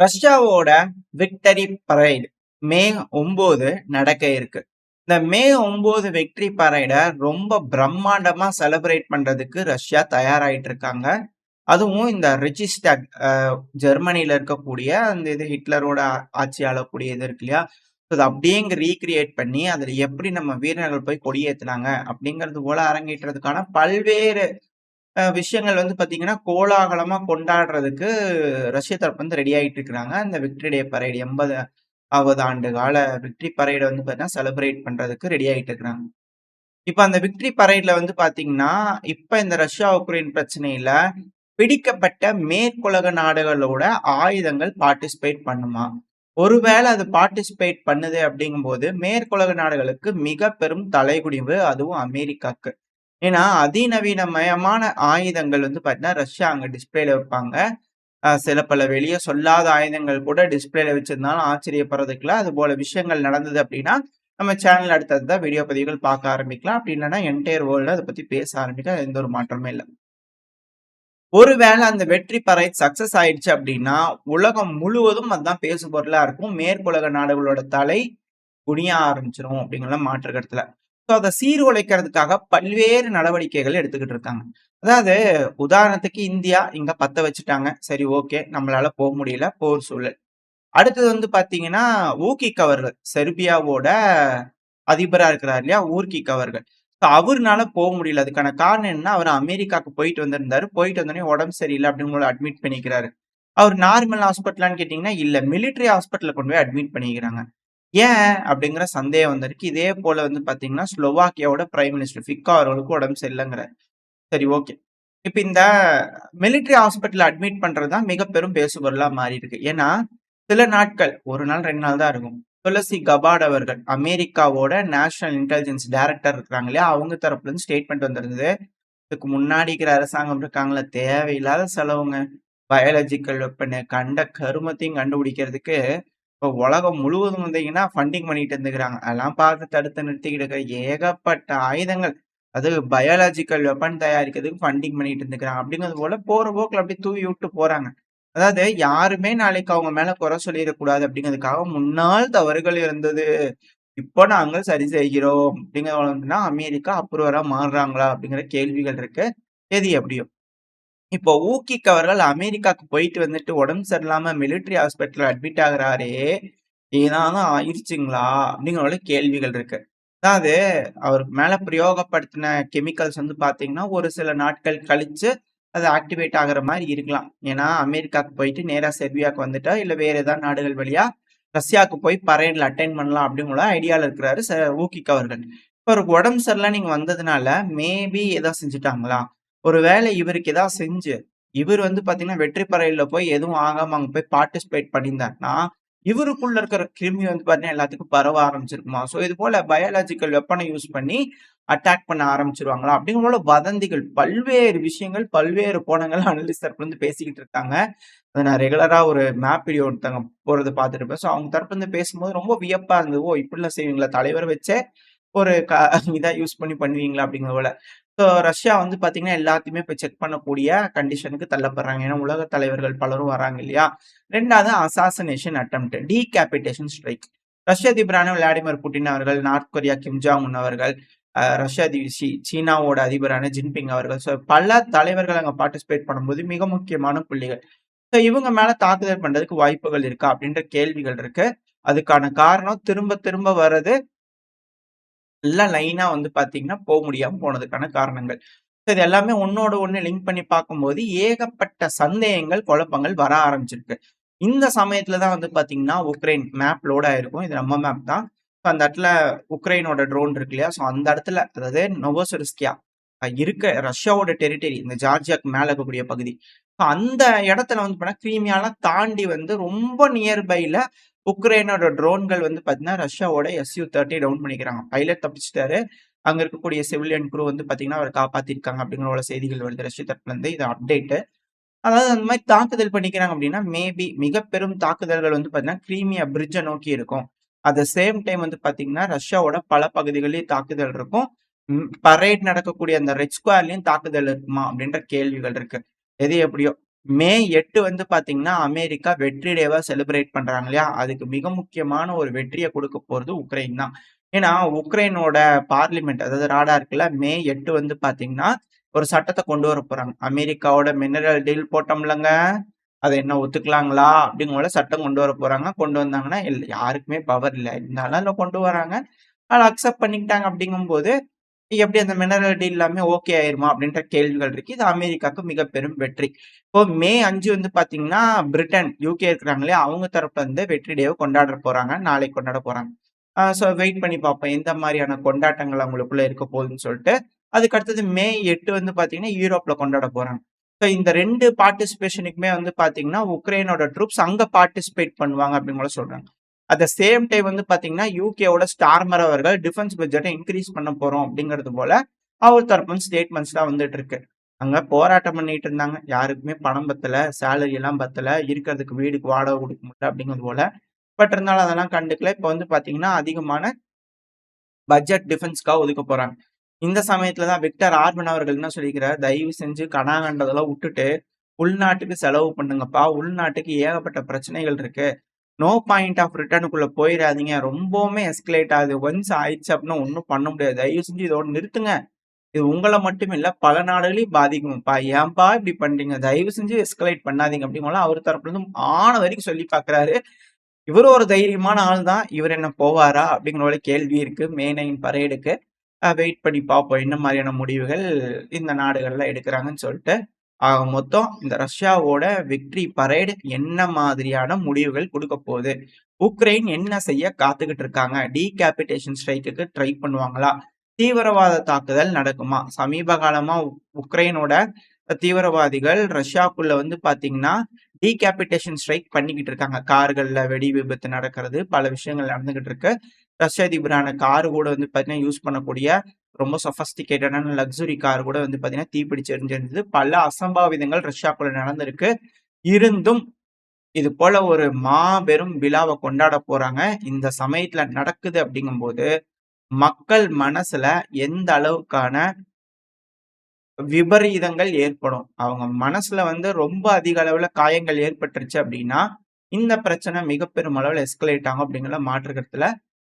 ரஷ்யாவோட victory parade மே 9 நடக்க இருக்கு. இந்த மே 9 விக்டரி பரேட ரொம்ப பிரம்மாண்டமா செலிப்ரேட் பண்றதுக்கு ரஷ்யா தயாராயிட்டு இருக்காங்க. அதுவும் இந்த ரிச்சிஸ்டாக் ஜெர்மனில இருக்கக்கூடிய அந்த இது ஹிட்லரோட ஆட்சி ஆளக்கூடிய இது இருக்கு இல்லையா? அது அப்படியே இங்க ரீகிரியேட் பண்ணி அதுல எப்படி நம்ம வீரர்கள் போய் கொடியேத்துனாங்க அப்படிங்கிறது போல அரங்கேற்றதுக்கான பல்வேறு விஷயங்கள் வந்து பார்த்தீங்கன்னா, கோலாகலமா கொண்டாடுறதுக்கு ரஷ்ய தரப்பு வந்து ரெடி ஆயிட்டு இருக்கிறாங்க. அந்த விக்டரி டே பரேட் 80வது ஆண்டு கால விக்டரி பரேட வந்து பார்த்தீங்கன்னா, செலிப்ரேட் பண்றதுக்கு ரெடி ஆயிட்டு இருக்கிறாங்க. இப்ப அந்த விக்டரி பரேட்ல வந்து பார்த்தீங்கன்னா, இப்ப இந்த ரஷ்யா, உக்ரைன் பிரச்சனையில பிடிக்கப்பட்ட மேற்குலக நாடுகளோட ஆயுதங்கள் பார்ட்டிசிபேட் பண்ணுமா? ஒருவேளை அது பார்ட்டிசிபேட் பண்ணுது அப்படிங்கும்போது, மேற்குலக நாடுகளுக்கு மிக பெரும் தலைகுனிவு, அதுவும் அமெரிக்காக்கு. ஏன்னா, அதிநவீனமயமான ஆயுதங்கள் வந்து பார்த்தீங்கன்னா, ரஷ்யா அங்க டிஸ்ப்ளேல வைப்பாங்க. சில பல வெளிய சொல்லாத ஆயுதங்கள் கூட டிஸ்ப்ளேல வச்சிருந்தாலும் ஆச்சரியப்படுறதுக்கு இல்ல. அதுபோல விஷயங்கள் நடந்தது அப்டின்னா, நம்ம சேனல் அடுத்தடுத்த வீடியோ பதிவுகள் பார்க்க ஆரம்பிக்கலாம். அப்படி இல்லன்னா என்டையர் வேர்ல்டு அத பத்தி பேச ஆரம்பிக்கலாம். எந்த ஒரு மாற்றமே இல்ல. ஒருவேளை அந்த வெற்றி பரேட் சக்சஸ் ஆயிடுச்சு அப்டின்னா, உலகம் முழுவதும் அதான் பேசுபொருளா இருக்கும். மேற்குலக நாடுகளோட தலை குனிய ஆரம்பிச்சுரும் அப்படிங்கிற மாற்று கருத்துல. ஸோ அத சீர்குலைக்கிறதுக்காக பல்வேறு நடவடிக்கைகள் எடுத்துக்கிட்டு இருக்காங்க. அதாவது உதாரணத்துக்கு இந்தியா இங்க பத்த வச்சுட்டாங்க. சரி ஓகே. நம்மளால முடியல. போர் சூழல். அடுத்தது வந்து பார்த்தீங்கன்னா, ஊகிக் அவர்கள் செர்பியாவோட அதிபரா இருக்கிறார் இல்லையா? ஊர்கிக் அவர்கள். ஸோ அவருனால முடியல. அதுக்கான காரணம் என்னன்னா, அவரு அமெரிக்காவுக்கு போயிட்டு வந்திருந்தாரு. போயிட்டு வந்தோனே உடம்பு சரியில்ல அப்படின்னு போல அட்மிட் பண்ணிக்கிறாரு. அவர் நார்மல் ஹாஸ்பிட்டலான்னு கேட்டீங்கன்னா, இல்ல மிலிட்டரி ஹாஸ்பிட்டல்ல கொண்டு போய் அட்மிட் பண்ணிக்கிறாங்க. ஏன்? அப்படிங்கிற சந்தேகம் வந்திருக்கு. இதே போல வந்து பார்த்தீங்கன்னா, ஸ்லோவாக்கியாவோட பிரைம் மினிஸ்டர் ஃபிக்கோ அவர்களுக்கும் உடம்பு சரியில்லங்கிறார். சரி ஓகே. இப்ப இந்த மிலிட்டரி ஹாஸ்பிட்டல்ல அட்மிட் பண்றது தான் மிக பெரும் பேசுபொருளா மாறியிருக்கு. ஏன்னா, சில நாட்கள் 1 நாள் 2 நாள் தான் இருக்கும். துளசி கபாட் அவர்கள் அமெரிக்காவோட நேஷனல் இன்டெலிஜென்ஸ் டைரக்டர் இருக்காங்க இல்லையா? அவங்க தரப்புல இருந்து ஸ்டேட்மெண்ட் வந்திருந்தது. இதுக்கு முன்னாடி இருக்கிற அரசாங்கம் இருக்காங்கல்ல, தேவையில்லாத செலவுங்க. பயாலஜிக்கல் வெப்பனு கண்ட கருமத்தையும் கண்டுபிடிக்கிறதுக்கு இப்போ உலகம் முழுவதும் வந்தீங்கன்னா ஃபண்டிங் பண்ணிட்டு இருந்துக்கிறாங்க. அதெல்லாம் பார்த்து தடுத்து நிறுத்திக்கிட்டு இருக்க ஏகப்பட்ட ஆயுதங்கள். அது பயாலஜிக்கல் வெப்பன் தயாரிக்கிறதுக்கு ஃபண்டிங் பண்ணிட்டு இருந்துக்கிறாங்க. அப்படிங்கிறது போல போற போக்குல அப்படியே தூவி விட்டு போறாங்க. அதாவது யாருமே நாளைக்கு அவங்க மேல குறை சொல்லிடக்கூடாது அப்படிங்கிறதுக்காக முன்னாள் தவறுகள் இருந்தது. இப்போ நாங்க சரி செய்கிறோம் அப்படிங்கிறதுனா அமெரிக்கா அப்ரூவரா மாறுறாங்களா அப்படிங்கிற கேள்விகள் இருக்கு. எது எப்படியோ. இப்போ ஊகிக் அவர்கள் அமெரிக்காக்கு போயிட்டு வந்துட்டு உடம்பு சரியில்லாம மிலிட்டரி ஹாஸ்பிட்டல்ல அட்மிட் ஆகுறாரே! ஏதாவது ஆயிருச்சுங்களா? அப்படிங்கிற கேள்விகள் இருக்கு. அதாவது அவருக்கு மேல பிரயோகப்படுத்தின கெமிக்கல்ஸ் வந்து பார்த்தீங்கன்னா, ஒரு சில நாட்கள் கழிச்சு அது ஆக்டிவேட் ஆகுற மாரி இருக்கலாம். ஏன்னா, அமெரிக்காக்கு போயிட்டு நேரா செர்பியாக்கு வந்துட்டா, இல்ல வேற ஏதாவது நாடுகள் வழியா ரஷ்யாக்கு போய் பரேட்ல அட்டெண்ட் பண்ணலாம் அப்படிங்கிற ஐடியால இருக்கிறாரு ஊகிக் அவர்கள். இப்ப அவருக்கு உடம்பு சரியில்ல நீங்க வந்ததுனால, மேபி ஏதோ செஞ்சுட்டாங்களா? ஒரு வேளை இவருக்கு ஏதாவது செஞ்சு, இவர் வந்து பார்த்தீங்கன்னா, வெற்றி பரேட்ல போய் எதுவும் ஆகாம அங்க போய் பார்ட்டிசிபேட் பண்ணியிருந்தாருன்னா, இவருக்குள்ள இருக்கிற கிருமி வந்து பார்த்தீங்கன்னா, எல்லாத்துக்கும் பரவ ஆரம்பிச்சிருக்குமா? ஸோ இது போல பயாலஜிக்கல் வெப்பன யூஸ் பண்ணி அட்டாக் பண்ண ஆரம்பிச்சுருவாங்களா? அப்படிங்கிற போல வதந்திகள், பல்வேறு விஷயங்கள், பல்வேறு கோணங்கள் அனலிஸ்ட் தரப்புல இருந்து பேசிக்கிட்டு இருக்காங்க. அத நான் ரெகுலரா ஒரு மேப் வீடியோ ஒருத்தவங்க போறத பார்த்துட்டு இருப்பேன். ஸோ அவங்க தரப்புல இருந்து பேசும்போது ரொம்ப வியப்பா இருந்தது. ஓ! இப்படிலாம் செய்வீங்களா? தலைவர வச்சே ஒரு இதா யூஸ் பண்ணி பண்ணுவீங்களா? அப்படிங்கிற போல. ஸோ ரஷ்யா வந்து பார்த்தீங்கன்னா, எல்லாத்தையுமே இப்ப செக் பண்ணக்கூடிய கண்டிஷனுக்கு தள்ளப்படுறாங்க. ஏன்னா, உலக தலைவர்கள் பலரும் வராங்க இல்லையா? 2வது அசாசினேஷன் அட்டெம்ப்ட், டீகேபிடேஷன் ஸ்ட்ரைக். ரஷ்ய அதிபரான விளாடிமிர் புட்டின் அவர்கள், North Korea Kim Jong Un அவர்கள், ரஷ்ய அதிபர் சீனாவோட அதிபரான ஜின்பிங் அவர்கள். ஸோ பல தலைவர்கள் அங்க பார்ட்டிசிபேட் பண்ணும்போது மிக முக்கியமான புள்ளிகள். ஸோ இவங்க மேல தாக்குதல் பண்றதுக்கு வாய்ப்புகள் இருக்கா? அப்படின்ற கேள்விகள் இருக்கு. அதுக்கான காரணம் திரும்ப திரும்ப வர்றது எல்லாம் லைனா வந்து பார்த்தீங்கன்னா, முடியாம போனதுக்கான காரணங்கள். இது எல்லாமே ஒண்ணோட ஒண்ணு லிங்க் பண்ணி பார்க்கும்போது, ஏகப்பட்ட சந்தேகங்கள், குழப்பங்கள் வர ஆரம்பிச்சிருக்கு. இந்த சமயத்துல தான் வந்து பார்த்தீங்கன்னா, உக்ரைன் மேப் லோட் ஆயிருக்கும். இது நம்ம மேப் தான். அந்த இடத்துல உக்ரைனோட ட்ரோன் இருக்கு இல்லையா? ஸோ அந்த இடத்துல அதாவது நொவோசொரிஸ்கியா இருக்க ரஷ்யாவோட டெரிட்டரி இந்த ஜார்ஜியாக்கு மேல இருக்கக்கூடிய பகுதி. அந்த இடத்துல வந்து பார்த்தீங்கன்னா, கிரீமியாலாம் தாண்டி வந்து ரொம்ப நியர்பைல உக்ரைனோட ட்ரோன்கள் வந்து பார்த்தீங்கன்னா, ரஷ்யாவோட SU-30 டவுன் பண்ணிக்கிறாங்க. பைலட் தப்பிச்சுட்டாரு. அங்க இருக்கக்கூடிய சிவிலியன் குரூ வந்து பார்த்தீங்கன்னா, அவர காப்பாத்தியிருக்காங்க அப்படிங்கிற ஒரு செய்திகள் வருது ரஷ்ய தரப்புல இருந்து. இது அப்டேட். அதாவது அந்த மாரி தாக்குதல் பண்ணிக்கிறாங்க அப்படின்னா, மேபி மிக பெரும் தாக்குதல்கள் வந்து பார்த்தீங்கன்னா, கிரீமியா பிரிட்ஜ நோக்கி இருக்கும். அட் த சேம் டைம் வந்து பார்த்தீங்கன்னா, ரஷ்யாவோட பல பகுதிகளிலும் தாக்குதல் இருக்கும். பரேட் நடக்கக்கூடிய அந்த ரெட் ஸ்குவேர்லயும் தாக்குதல் இருக்குமா? அப்படின்ற கேள்விகள் இருக்கு. எது எப்படியோ. மே 8 வந்து பாத்தீங்கன்னா, அமெரிக்கா வெற்றி டேவா செலிப்ரேட் பண்றாங்க இல்லையா? அதுக்கு மிக முக்கியமான ஒரு வெற்றிய குடுக்க போறது உக்ரைன் தான். ஏன்னா, உக்ரைனோட பார்லிமென்ட் அதாவது ராடா இருக்குல்ல, மே 8 வந்து பாத்தீங்கன்னா, ஒரு சட்டத்த கொண்டு வரப்போறாங்க. அமெரிக்காவோட மினரல் டீல் போட்டோம்லங்க, அத என்ன ஒத்துக்கலாங்களா? அப்படிங்கிற சட்டம் கொண்டு வரப்போறாங்க. கொண்டு வந்தாங்கன்னா, யாருக்குமே பவர் இல்ல. இருந்தாலும் அதுல கொண்டு வராங்க. அத அக்செப்ட் பண்ணிக்கிட்டாங்க அப்படிங்கும்போது, எப்படி அந்த மினரல் டீல் எல்லாமே ஓகே ஆயிருமா? அப்படின்ற கேள்விகள் இருக்கு. இது அமெரிக்காவுக்கு மிக பெரும் வெற்றி. இப்போ மே 5 வந்து பாத்தீங்கன்னா, பிரிட்டன், யுகே இருக்கிறாங்க இல்லையா? அவங்க தரப்புல இருந்து வெற்றி டேவ கொண்டாட போறாங்க. நாளைக்கு கொண்டாட போறாங்க. ஸோ வெயிட் பண்ணி பார்ப்போம். எந்த மாரியான கொண்டாட்டங்கள் அவங்களுக்குள்ள இருக்க போகுதுன்னு சொல்ட்டு. அதுக்கு அடுத்தது மே 8 வந்து பாத்தீங்கன்னா, யூரோப்ல கொண்டாட போறாங்க. ஸோ இந்த 2 பார்ட்டிசிபேஷனுக்குமே வந்து பாத்தீங்கன்னா, உக்ரைனோட ட்ரூப்ஸ் அங்க பார்ட்டிசிபேட் பண்ணுவாங்க அப்படின்னு கூட சொல்றாங்க. அட் த சேம் டைம் வந்து பாத்தீங்கன்னா, யூகேவோட ஸ்டார்மர் அவர்கள் டிஃபென்ஸ் பட்ஜெட்ட இன்கிரீஸ் பண்ண போறோம் அப்படிங்கிறது போல, அவர் தரப்புல ஸ்டேட்மெண்ட்ஸ்லாம் வந்துட்டு இருக்கு. அங்க போராட்டம் பண்ணிட்டு இருந்தாங்க. யாருக்குமே பணம் பத்தல, சேலரி எல்லாம் பத்தல, இருக்கிறதுக்கு வீடுக்கு வாடகை குடுக்க முடியல அப்படிங்கிறது போல. பட் இருந்தாலும் அதெல்லாம் கண்டுக்கல. இப்ப வந்து பாத்தீங்கன்னா, அதிகமான பட்ஜெட் டிஃபென்ஸ்க்காக ஒதுக்க போறாங்க. இந்த சமயத்துல தான் விக்டர் ஆர்பன் அவர்கள் என்ன சொல்லியிருக்கிறார், தயவு செஞ்சு கனாகண்டதெல்லாம் உட்டுட்டு, உள்நாட்டுக்கு செலவு பண்ணுங்கப்பா. உள்நாட்டுக்கு ஏகப்பட்ட பிரச்சனைகள் இருக்கு. நோ பாயிண்ட் ஆஃப் ரிட்டர்னுக்குள்ள போயிறாதீங்க. ரொம்பவுமே எஸ்கலேட் ஆகுது. ஒன்ஸ் ஆயிடுச்சு அப்படின்னா ஒண்ணும் பண்ண முடியாது. தயவு செஞ்சு இதோட நிறுத்துங்க. இது உங்கள மட்டும் இல்ல, பல நாடுகளையும் பாதிக்கும்ப்பா. ஏன்பா இப்படி பண்றீங்க? தயவு செஞ்சு எஸ்கலேட் பண்ணாதீங்க அப்படிங்கலாம் அவர் தரப்புல இருந்து ஆன வரைக்கும் சொல்லி பார்க்கிறாரு. இவரு ஒரு தைரியமான ஆள் தான். இவர் என்ன போவாரா? அப்படிங்கிற ஒரு கேள்வி இருக்கு. மே 9 பரேடுக்கு. வெயிட் பண்ணி பார்ப்போம். என்ன மாரியான முடிவுகள் இந்த நாடுகள்ல எடுக்குறாங்கன்னு சொல்ட்டு. ஆக மொத்தம் இந்த ரஷ்யாவோட விக்டரி பரேட் என்ன மாதிரியான முடிவுகள் குடுக்கப் போகுது? உக்ரைன் என்ன செய்ய காத்துக்கிட்டு இருக்காங்க? டீகேபிடேஷன் ஸ்ட்ரைக்குக்கு ட்ரை பண்ணுவாங்களா? தீவிரவாத தாக்குதல் நடக்குமா? சமீப காலமா உக்ரைனோட தீவிரவாதிகள் ரஷ்யாக்குள்ள வந்து பாத்தீங்கன்னா, டீகேபிடேஷன் ஸ்ட்ரைக் பண்ணிக்கிட்டு இருக்காங்க. கார்கள்ல வெடி விபத்து நடக்கிறது, பல விஷயங்கள் நடந்துகிட்டு இருக்கு. ரஷ்ய அதிபரான கார் கூட வந்து பாத்தீங்கன்னா, யூஸ் பண்ணக்கூடிய ரொம்ப சொஃபஸ்டிகேட்டடான லக்ஸுரி கார் கூட வந்து பாத்தீங்கன்னா, தீப்பிடிச்சு எரிஞ்சிருந்தது. பல அசம்பாவிதங்கள் ரஷ்யாக்குள்ள நடந்திருக்கு. இருந்தும் இது போல ஒரு மாபெரும் விழாவ கொண்டாட போறாங்க. இந்த சமயத்துல நடக்குது அப்படிங்கும்போது, மக்கள் மனசுல எந்த அளவுக்கான விபரீதங்கள் ஏற்படும். அவங்க மனசுல வந்து ரொம்ப அதிக அளவுல காயங்கள் ஏற்பட்டுருச்சு அப்படின்னா, இந்த பிரச்சனை மிக பெரும் அளவுல எஸ்கலேட் ஆகும் அப்படிங்கிறதுல மாற்று கருத்து இல்ல.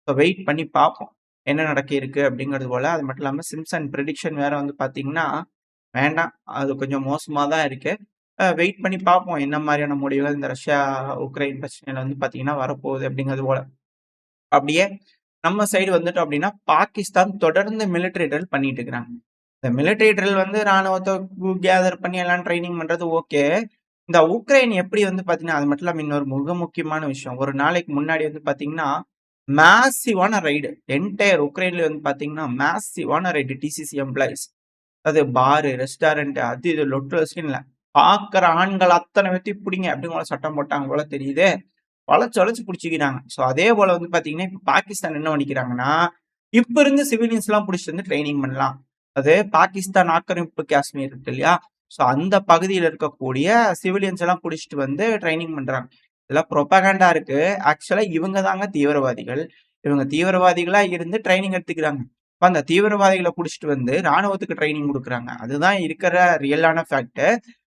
ஸோ வெயிட் பண்ணி பார்ப்போம். என்ன நடக்க இருக்கு அப்படிங்கிறது போல. அது மட்டும் இல்லாம சிம்ப்சன் ப்ரிடிக்ஷன் வேற வந்து பார்த்தீங்கன்னா, வேண்டாம். அது கொஞ்சம் மோசமா தான் இருக்கு. வெயிட் பண்ணி பார்ப்போம். என்ன மாரியான முடிவுகள் இந்த ரஷ்யா, உக்ரைன் பிரச்சனையில வந்து பார்த்தீங்கன்னா வரப்போகுது அப்படிங்கிறது போல. அப்படியே நம்ம சைடு வந்துட்டோம் அப்படின்னா, பாகிஸ்தான் தொடர்ந்து மிலிட்டரி ட்ரில் பண்ணிட்டு இருக்கிறாங்க. இந்த மிலிட்டரி ட்ரில் வந்து ராணுவத்த கேதர் பண்ணி எல்லாம் ட்ரெய்னிங் பண்றது ஓகே. இந்த உக்ரைன் எப்படி வந்து பார்த்தீங்கன்னா, அது மட்டும் இல்லாம இன்னொரு மிக முக்கியமான விஷயம். ஒரு நாளைக்கு முன்னாடி வந்து பார்த்தீங்கன்னா, மேசிவான ரைடு. என்டயர் உக்ரைன்ல வந்து பார்த்தீங்கன்னா, மேசிவான ரைடு டிசிசி எம்ப்ளாயீஸ். அது பாரு, ரெஸ்டாரண்ட் அது இது லொட்டு லொஸ்க்குன்னு இல்ல. பார்க்குற ஆண்கள் அத்தன பேத்தையும் புடிங்க அப்படின்னு போல சட்டம் போட்டாங்க போல தெரியுது. வளைச்சு வளைச்சு புடிச்சுக்கிறாங்க. ஸோ அதே போல வந்து பார்த்தீங்கன்னா, இப்ப பாகிஸ்தான் என்ன பண்ணிக்கிறாங்கன்னா, இப்ப இருந்து சிவிலியன்ஸ்லாம் புடிச்சிட்டு வந்து ட்ரெய்னிங் பண்ணலாம். அது பாகிஸ்தான் ஆக்கிரமிப்பு காஷ்மீர் இருக்கு இல்லையா? ஸோ அந்த பகுதியில இருக்கக்கூடிய சிவிலியன்ஸ் எல்லாம் புடிச்சிட்டு வந்து ட்ரெய்னிங் பண்றாங்க. இதெல்லாம் புரொபகண்டா இருக்கு. ஆக்சுவலா இவங்க தாங்க தீவிரவாதிகள். இவங்க தீவிரவாதிகளா இருந்து ட்ரெய்னிங் எடுத்துக்கிறாங்க. இப்ப அந்த தீவிரவாதிகள புடிச்சிட்டு வந்து ராணுவத்துக்கு ட்ரெய்னிங் குடுக்குறாங்க. அதுதான் இருக்கிற ரியலான ஃபேக்ட்.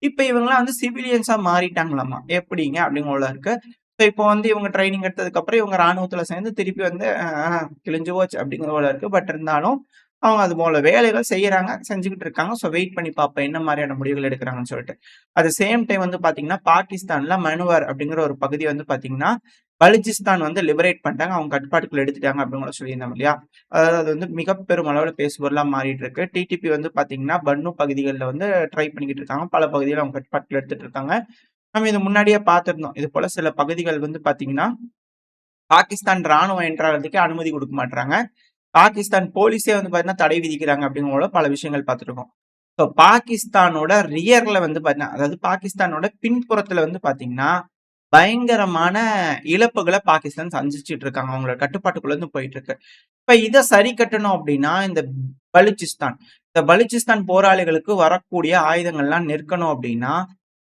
இப்ப இவங்கலாம் வந்து சிவிலியன்ஸா மாறிட்டாங்களாமா. எப்படிங்க? அப்படின்னு போல இருக்கு. ஸோ இப்போ வந்து இவங்க ட்ரெய்னிங் எடுத்ததுக்கு அப்புறம் இவங்க ராணுவத்துல சேர்ந்து திருப்பி வந்து கிழிஞ்சு போச்சு அப்படிங்கிற போல இருக்கு. பட் இருந்தாலும் அவங்க அது போல வேலைகள் செய்யறாங்க, செஞ்சுகிட்டு இருக்காங்க. ஸோ வெயிட் பண்ணி பார்ப்போம் என்ன மாரியான முடிவுகள் எடுக்குறாங்கன்னு சொல்லிட்டு. அட் த சேம் டைம் வந்து பார்த்தீங்கன்னா, பாகிஸ்தான்ல மனுவார் அப்படிங்கிற ஒரு பகுதி வந்து பார்த்தீங்கன்னா, பலுச்சிஸ்தான் வந்து லிபரேட் பண்ணிட்டாங்க. அவங்க கட்டுப்பாட்டுக்குள்ள எடுத்துட்டாங்க அப்படின்னு கூட சொல்லியிருந்தோம் இல்லையா? அதாவது அது வந்து மிக பெரும் அளவுல பேசுபொருளா மாறிட்டு இருக்கு. டிடிபி வந்து பார்த்தீங்கன்னா, பன்னு பகுதிகள்ல வந்து ட்ரை பண்ணிக்கிட்டு இருக்காங்க. பல பகுதிகள அவங்க கட்டுப்பாட்டுக்குள்ள எடுத்துட்டு இருக்காங்க. நம்ம இது முன்னாடியே பார்த்திருந்தோம். இது போல சில பகுதிகள் வந்து பார்த்தீங்கன்னா, பாகிஸ்தான் ராணுவம் என்டர் ஆகுறதுக்கே அனுமதி குடுக்க மாட்றாங்க. பாகிஸ்தான் போலீஸே வந்து பார்த்தீங்கன்னா, தடை விதிக்கிறாங்க அப்படிங்கிற போல பல விஷயங்கள் பார்த்துருக்கோம். ஸோ பாகிஸ்தானோட ரியர்ல வந்து பார்த்தீங்கன்னா, அதாவது பாகிஸ்தானோட பின்புறத்துல வந்து பார்த்தீங்கன்னா, பயங்கரமான இழப்புகள பாகிஸ்தான் சந்திச்சுட்டு இருக்காங்க. அவங்களோட கட்டுப்பாட்டுக்குள்ள இருந்து போயிட்டு இருக்கு. இப்ப இத சரி கட்டணும் அப்படின்னா, இந்த பலுச்சிஸ்தான் இந்த பலுச்சிஸ்தான் போராளிகளுக்கு வரக்கூடிய ஆயுதங்கள்லாம் நிற்கணும் அப்படின்னா,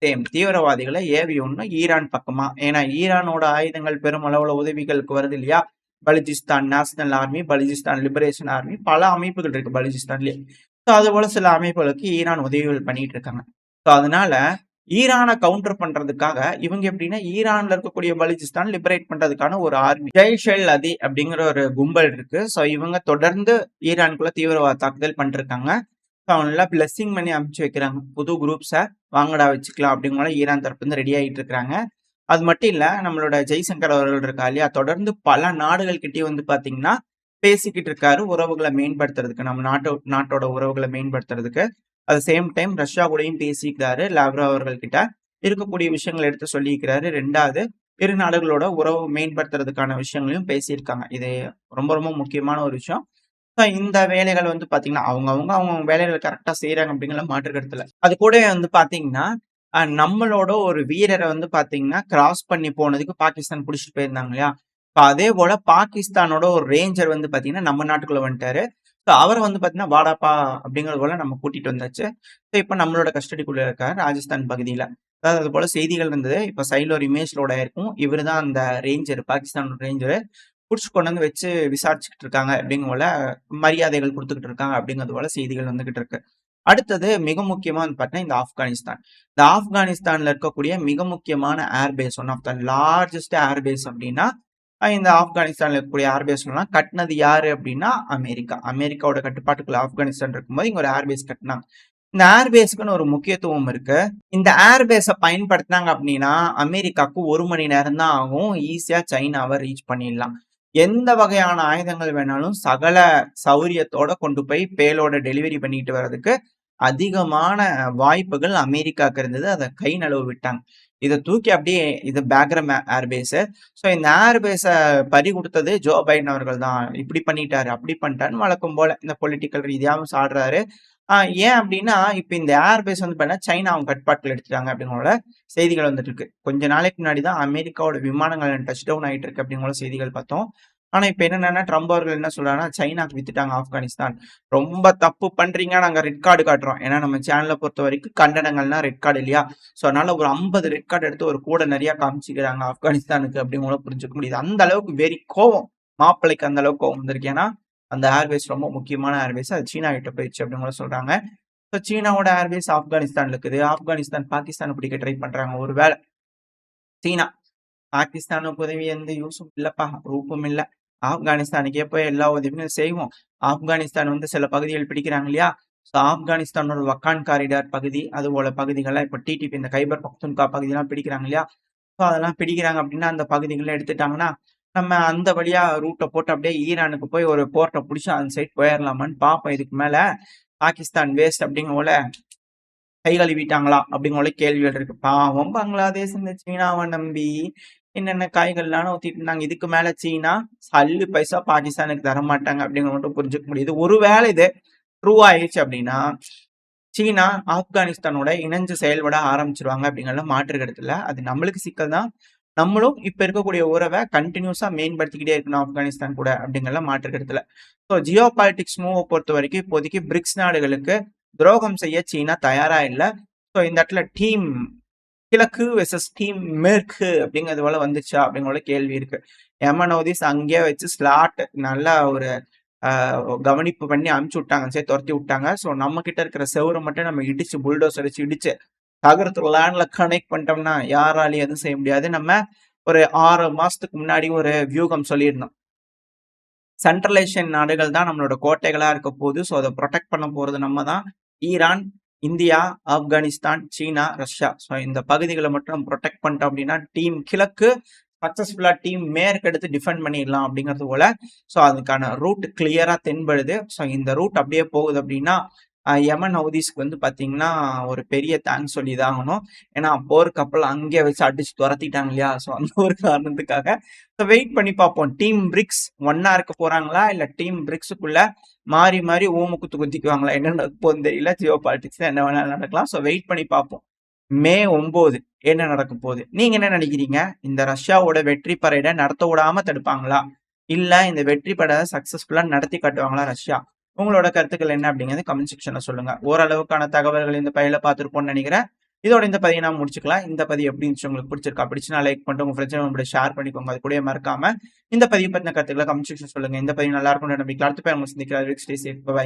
சேம் தீவிரவாதிகள ஏவி விடணும் ஈரான் பக்கமா. ஏன்னா ஈரானோட ஆயுதங்கள் பெருமளவுல உதவிகளுக்கு வருது இல்லையா? Baluchistan national army, Baluchistan liberation army பல அமைப்புகள் இருக்கு பலுச்சிஸ்தான்லயே. ஸோ அதுபோல சில அமைப்புகளுக்கு ஈரான் உதவிகள் பண்ணிட்டு இருக்காங்க. ஸோ அதனால ஈரான கவுண்டர் பண்றதுக்காக இவங்க எப்படின்னா ஈரான்ல இருக்கக்கூடிய பலுச்சிஸ்தான் லிபரேட் பண்றதுக்கான ஒரு ஆர்மி ஜெய்ஷ் அல் அதி அப்படிங்கிற ஒரு கும்பல் இருக்கு. ஸோ இவங்க தொடர்ந்து ஈரானுக்குள்ள தீவிரவாத தாக்குதல் பண்ணிருக்காங்க. அவங்கள பிளெஸிங் பண்ணி அனுப்பிச்சு வைக்கிறாங்க. புது குரூப்ஸை வாங்கடா வச்சுக்கலாம் அப்படிங்கிற ஈரான் தரப்பு வந்து ரெடி ஆகிட்டு இருக்கிறாங்க. அது மட்டும் இல்ல, நம்மளோட ஜெய்சங்கர் அவர்கள் இருக்கா இல்லையா, தொடர்ந்து பல நாடுகள் கிட்டே வந்து பாத்தீங்கன்னா பேசிக்கிட்டு இருக்காரு உறவுகளை மேம்படுத்துறதுக்கு, நம்ம நாட்டோட உறவுகளை மேம்படுத்துறதுக்கு. அட் சேம் டைம் ரஷ்யா கூடயும் பேசிக்கிறாரு. லாவ்ரோ அவர்கள் கிட்ட இருக்கக்கூடிய விஷயங்களை எடுத்து சொல்லியிருக்கிறாரு. 2வது இரு நாடுகளோட உறவு மேம்படுத்துறதுக்கான விஷயங்களையும் பேசியிருக்காங்க. இது ரொம்ப ரொம்ப முக்கியமான ஒரு விஷயம். இந்த வேலைகள் வந்து பாத்தீங்கன்னா அவங்க வேலைகள் கரெக்டா செய்யறாங்க அப்படிங்கிற மாற்று கருத்துல. அது கூட வந்து பாத்தீங்கன்னா நம்மளோட ஒரு வீரரை வந்து பாத்தீங்கன்னா கிராஸ் பண்ணி போனதுக்கு பாகிஸ்தான் புடிச்சிட்டு போயிருந்தாங்க இல்லையா. அதே போல பாகிஸ்தானோட ஒரு ரேஞ்சர் வந்து பாத்தீங்கன்னா நம்ம நாட்டுக்குள்ள வந்துட்டாரு. அவரை வந்து பாத்தீங்கன்னா வாடாப்பா அப்படிங்கறது போல நம்ம கூட்டிட்டு வந்தாச்சு. இப்ப நம்மளோட கஸ்டடிக்குள்ள இருக்காரு ராஜஸ்தான் பகுதியில. அதாவது அது போல செய்திகள் இருந்தது. இப்ப சைட்ல ஒரு இமேஜ் லோட் ஆயிருக்கும். இவரு தான் அந்த ரேஞ்சர், பாகிஸ்தான் ரேஞ்சரு. புடிச்சு கொண்டு வந்து வச்சு விசாரிச்சுக்கிட்டு இருக்காங்க அப்படிங்கிற போல மரியாதைகள் கொடுத்துக்கிட்டு இருக்காங்க அப்படிங்கிறது போல செய்திகள் வந்துகிட்டு இருக்கு. அடுத்தது மிக முக்கியமா வந்து பாத்தீங்கன்னா இந்த ஆப்கானிஸ்தான். இந்த ஆப்கானிஸ்தான்ல இருக்கக்கூடிய மிக முக்கியமான airbase, one of the largest airbase அப்படின்னா இந்த ஆப்கானிஸ்தான்ல இருக்கக்கூடிய ஏர்பேஸ் எல்லாம் கட்டினது யாரு அப்படின்னா அமெரிக்கா. அமெரிக்காவோட கட்டுப்பாட்டுக்குள்ள ஆப்கானிஸ்தான் இருக்கும்போது இங்க ஒரு ஏர்பேஸ் கட்டினாங்க. இந்த ஏர்பேஸ்க்குன்னு ஒரு முக்கியத்துவம் இருக்கு. இந்த ஏர்பேஸை பயன்படுத்தினாங்க அப்படின்னா அமெரிக்காவுக்கு 1 மணி நேரம் தான் ஆகும். ஈஸியா சைனாவை ரீச் பண்ணிடலாம். எந்த வகையான ஆயுதங்கள் வேணாலும் சகல சௌரியத்தோட கொண்டு போய் பேலோட டெலிவரி பண்ணிட்டு வர்றதுக்கு அதிகமான வாய்ப்புகள் அமெரிக்காவுக்கு இருந்தது. அதை கை நழுவ விட்டாங்க. இதை தூக்கி அப்படியே இது பேக்ரம் ஏர்பேஸ். ஸோ இந்த ஏர்பேஸை பறி கொடுத்தது ஜோ பைடன் அவர்கள் தான். இப்படி பண்ணிட்டாரு அப்படி பண்ணிட்டாருன்னு வழக்கம் போல இந்த பொலிட்டிக்கல் ரீதியாகவும் சாடுறாரு. ஏன் அப்படின்னா இப்ப இந்த ஏர்பேஸ் வந்து பார்த்தீங்கன்னா சைனா அவங்க கட்டுப்பாட்டில் எடுத்துட்டாங்க அப்படிங்கிற செய்திகள் வந்துட்டு இருக்கு. கொஞ்ச நாளைக்கு முன்னாடி தான் அமெரிக்காவோட விமானங்கள் டச் டவுன் ஆயிட்டு இருக்கு அப்படிங்கிற செய்திகள் பார்த்தோம். ஆனா இப்ப என்னன்னா ட்ரம்ப் அவர்கள் என்ன சொல்றாங்கன்னா சைனாக்கு வித்துட்டாங்க ஆப்கானிஸ்தான். ரொம்ப தப்பு பண்றீங்க, நாங்க ரெட் கார்டு காட்டுறோம். ஏன்னா நம்ம சேனலை பொறுத்த வரைக்கும் கண்டனங்கள்னா ரெட் கார்டு இல்லையா. ஸோ அதனால ஒரு 50 ரெட் கார்டு எடுத்து ஒரு கூட நிறைய காமிச்சிக்கிறாங்க ஆப்கானிஸ்தானுக்கு அப்படிங்கிற புரிஞ்சுக்க முடியுது. அந்த அளவுக்கு வெறி கோவம், மாப்பிள்ளைக்கு அந்த அளவுக்கு கோவம் வந்திருக்கு. ஏன்னா அந்த ஏர்வேஸ் ரொம்ப முக்கியமான ஏர்வேஸ். அது சீனா கிட்ட போயிடுச்சு அப்படின்னு கூட சொல்றாங்க. ஸோ சீனாவோட ஏர்வேஸ் ஆப்கானிஸ்தான்ல இருக்குது. ஆப்கானிஸ்தான் பாகிஸ்தான் பிடிக்க ட்ரை பண்றாங்க. ஒருவேளை சீனா பாகிஸ்தானுக்கு உதவி எந்த யூஸும் இல்லப்பா, ரூப்பும் இல்லை. ஆப்கானிஸ்தானுக்கே போய் எல்லா உதவியும் செய்வோம். ஆப்கானிஸ்தான் வந்து சில பகுதிகள் பிடிக்கிறாங்க இல்லையா. ஸோ ஆப்கானிஸ்தானோட வக்கான் காரிடார் பகுதி, அது போல பகுதிகள்லாம் இப்போ டிடிபி இந்த கைபர் பக்துன்கா பகுதியெல்லாம் பிடிக்கிறாங்க இல்லையா. ஸோ அதெல்லாம் பிடிக்கிறாங்க அப்படின்னா அந்த பகுதிகளை எடுத்துட்டாங்கன்னா நம்ம அந்த வழியா ரூட்டை போட்டு அப்படியே ஈரானுக்கு போய் ஒரு போர்ட்டை பிடிச்சி அந்த சைட் போயிடலாமான்னு பார்ப்போம். இதுக்கு மேல பாகிஸ்தான் வேஸ்ட் அப்படிங்கோல கை கழுவிட்டாங்களா அப்படிங்கோல கேள்விகள் இருக்கு. பாவம் பங்களாதேஷ் இந்த சீனாவை நம்பி என்னென்ன காய்கள்லாம் ஊத்திட்டு இருந்தாங்க. இதுக்கு மேல சீனா சல்லு பைசா பாகிஸ்தானுக்கு தர மாட்டாங்க அப்படிங்கிற மட்டும் புரிஞ்சுக்க முடியுது. ஒருவேளை இது ட்ரூ ஆயிடுச்சு அப்படின்னா சீனா ஆப்கானிஸ்தானோட இணைஞ்சு செயல்பட ஆரம்பிச்சிருவாங்க அப்படிங்கறத மாற்று கருத்துல. அது நம்மளுக்கு சிக்கல் தான். நம்மளும் இப்ப இருக்கக்கூடிய உறவை கண்டினியூஸா மேம்படுத்திக்கிட்டே இருக்கணும் ஆப்கானிஸ்தான் கூட அப்படிங்கறத மாற்று கருத்துல. ஸோ ஜியோ பாலிட்டிக்ஸ் மூவ் பொறுத்த வரைக்கும் இப்போதைக்கு பிரிக்ஸ் நாடுகளுக்கு துரோகம் செய்ய சீனா தயாரா இல்லை. ஸோ இந்த இடத்துல டீம் கிழக்கு வெர்சஸ் டீம் மேற்கு அப்படிங்கிறது போல வந்துச்சா அப்படிங்கிற கேள்வி இருக்கு. எமன் ஹவுதிஸ் அங்கேயே வச்சு ஸ்லாட் நல்லா ஒரு கவனிப்பு பண்ணி அனுப்பிச்சு விட்டாங்க, சரி துரத்தி விட்டாங்க. ஸோ நம்ம கிட்ட இருக்கிற செவரை மட்டும் நம்ம இடிச்சு புல்டோஸ் அடிச்சு இடிச்சு தகரத்துல லேண்ட்ல கனெக்ட் பண்ணிட்டோம்னா யாராலையும் எதுவும் செய்ய முடியாது. நம்ம ஒரு 6 மாசத்துக்கு முன்னாடி ஒரு வியூகம் சொல்லியிருந்தோம். சென்ட்ரலைசேஷன் நாடுகள் தான் நம்மளோட கோட்டைகளா இருக்க போகுது. ஸோ அதை ப்ரொடெக்ட் பண்ண போறது நம்ம தான். ஈரான், இந்தியா, ஆப்கானிஸ்தான், சீனா, ரஷ்யா. ஸோ இந்த பகுதிகளை மட்டும் நம்ம ப்ரொடெக்ட் பண்ணிட்டோம் அப்படின்னா டீம் கிழக்கு சக்சஸ்ஃபுல்லா டீம் மேற்கு எடுத்து டிஃபெண்ட் பண்ணிடலாம் அப்படிங்கிறது போல. ஸோ அதுக்கான ரூட் கிளியரா தென்படுது. ஸோ இந்த ரூட் அப்படியே போகுது அப்படின்னா யமன் ஹவுதிஸ்க்கு வந்து பாத்தீங்கன்னா ஒரு பெரிய தேங்க்ஸ் சொல்லி தான் ஆகணும். ஏன்னா போர் கப்பல் அங்கே வச்சு அடிச்சு துரத்திட்டாங்க இல்லையா. ஸோ அந்த ஒரு காரணத்துக்காக வெயிட் பண்ணி பார்ப்போம். டீம் பிரிக்ஸ் ஒன்னா இருக்க போறாங்களா இல்ல டீம் பிரிக்ஸுக்குள்ள மாறி மாறி ஊமுக்குத்து குத்திக்குவாங்களா, என்ன நடக்க போகுதுன்னு தெரியல. ஜியோ பாலிட்டிக்ஸ் என்ன வேணாலும் நடக்கலாம். ஸோ வெயிட் பண்ணி பார்ப்போம். மே 9 என்ன நடக்க போகுது. நீங்க என்ன நினைக்கிறீங்க? இந்த ரஷ்யாவோட வெற்றி பரேடை நடத்த விடாம தடுப்பாங்களா, இல்ல இந்த வெற்றி பரேடை சக்சஸ்ஃபுல்லா நடத்தி காட்டுவாங்களா ரஷ்யா? உங்களோட கருத்துக்கள் என்ன அப்படிங்கிறது கமெண்ட் செக்ஷன்ல சொல்லுங்க. ஓரளவுக்கான தகவல்கள் இந்த பதில பார்த்துருப்போம்னு நினைக்கிறேன். இதோட இந்த பதிவை நான் முடிச்சுக்கலாம். இந்த பதிவு எப்படி இருந்துச்சு, உங்களுக்கு பிடிச்சிருக்கா? பிடிச்சுனா லைக் பண்ணிட்டு உங்க ஃப்ரெண்ட்ஸ் ஷேர் பண்ணிக்கோங்க. அது கூட மறக்காம இந்த பதிவு பத்தின கருத்துக்களை கமெண்ட் செக்ஷன் சொல்லுங்க. இந்த பதிவு நல்லா இருக்கும் நம்பிக்கை. அடுத்த பேர் சந்திக்கிறார். பை.